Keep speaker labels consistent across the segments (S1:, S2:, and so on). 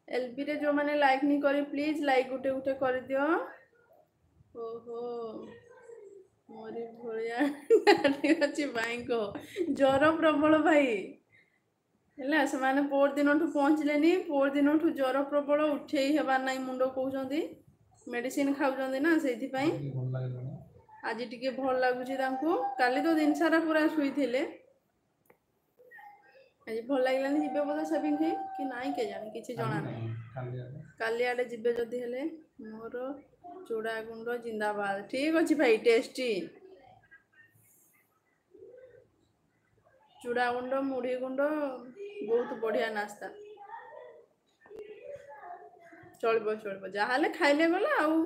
S1: LB रे जो मैंने लाइक नहीं करी प्लीज लाइक गुटे गुटे कर दियो। ओहो मोरी भलिया अच्छी भाई को ज्वर प्रबल भाई है से पोर दिन पहुँचले पोर दिन ज्वर प्रबल उठे हेबार ना मुंड कहते मेडिसिन खाऊँ ना से आज टी भल लगुच काली तो दिन सारा पूरा शुई आज भल लगे जी बोधे सेविंग कि नाई के जाने कि जना ना काली आड़े जीवे जदि हेले मोर चूड़ा गुंड जिंदाबाद ठीक अच्छे भाई टेस्टी चूड़ा गुंड मुढ़ी गुंड बहुत बढ़िया नास्ता चलो चलो जहाँ खाइले गला आउ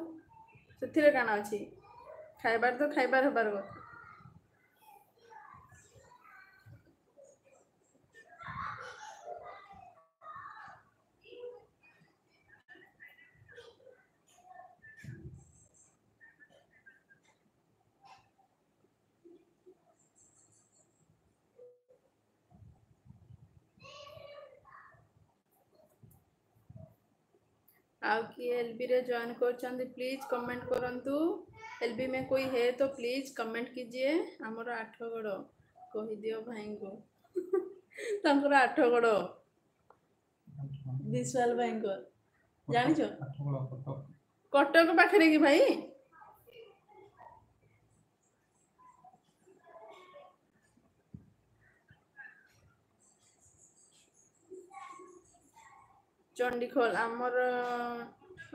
S1: से काना अच्छी खाइबार तो खाइबार हबार कथा आउ किए एलबी रे जॉइन कर प्लीज कमेंट करंतु एलबी में कोई है तो प्लीज कमेंट कीजिए आमर 8 गड़ कही दियो भाई को तंकर 8 गड़ विशाल भाई को जानी छो कटक पाखरे कि भाई चंडीखोल आमर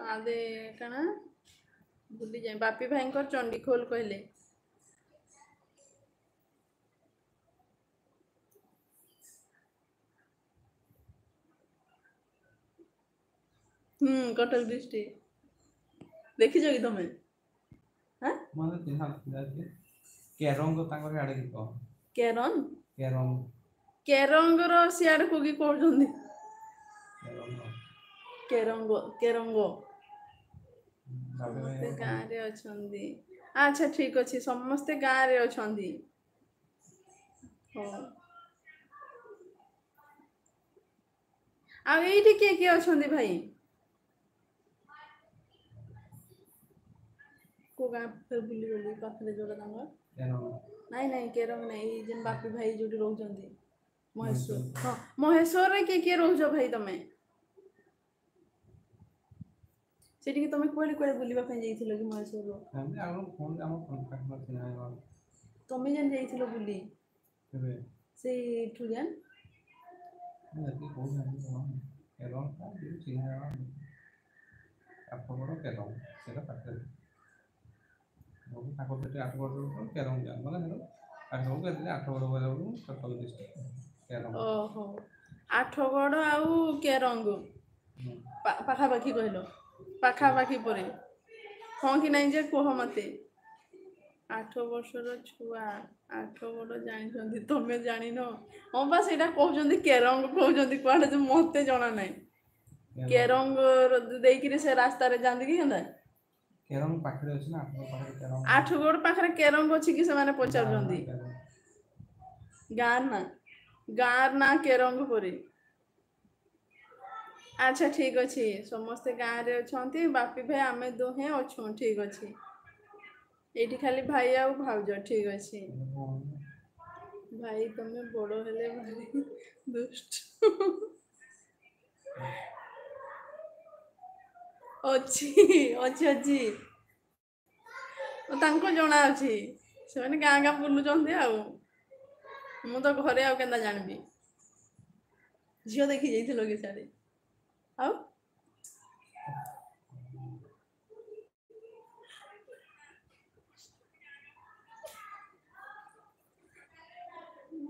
S1: आदे कना भूली जाए बापी भाई को चंडीखोल कहले कटक डिस्ट्रिक्ट देखी कि तुम हां माने चिन्हा केरंग तांकर आडे की कह केरन केरंग केरंग रो सियाड को की कहउछंदी केरंग केरंग समस्ते गाँव रे अछंदी अच्छा ठीक अच्छे समस्ते गाँव रे अछंदी हो आ एठी के अछंदी भाई को गाँ फिर बुली गली पाखरे जोड़ा तांगर नहीं नहीं केरंग नहीं जेन बापी भाई जोटी रहउछंदी महेश्वर हां महेश्वर रे के रहउछ भाई तमे सेठी कि तमे कोले कोले बुलीबा पे जाइथिलो कि महेश्वर रो हम आरो फोन हम कांटेक्ट में चिन्हा है तमे जेन जाइथिलो बुली केबे से ठुजन नहीं को नहीं केरंग का जो चिन्हा है आपको केरंग सेटा पाखरे वो ताको सेठी 8 गड़ केरंग जा माने हेलो 8 गड़ के 8 गड़ बजाऊ कटक डिस्ट्रिक्ट केरंग ओहो 8 गड़ आउ केरंग पाखा पाखी कहलो पाखापाखी परे हाँ कि नहीं जे कह मत 8 वर्षर छुआ 8 गड़ जानी तुम्हें जान हाँ बा से कहते केरंग कहते कड़े जो मत जना ना केरंग देकर से रास्ता जाती कि केरंग पाखरे अछि ना 8 गड़ पाखरे केरंग अछि कि से माने पचारजंदी गार ना केरंग परे अच्छा ठीक अच्छे समस्ते गाँव रे अच्छा बापी भाई आम दुहे अच्छु ठीक अच्छे ये खाली भाई आ भाउज ठीक अच्छे भाई तुम बड़ हेले भाई दुष्ट अच्छी अच्छी अच्छी तांको जना अच्छी से माने गाँ गाँ बुलुचंदी आ मु तो घरे आ केंदा जानबी झियो देखी जाइथिलो कि सारे आओ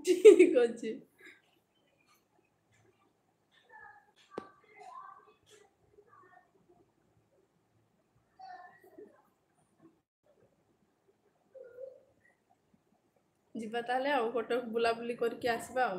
S1: ठीक अच्छे जीवा ताले आ कटक बुलाबुली करके आसबा आ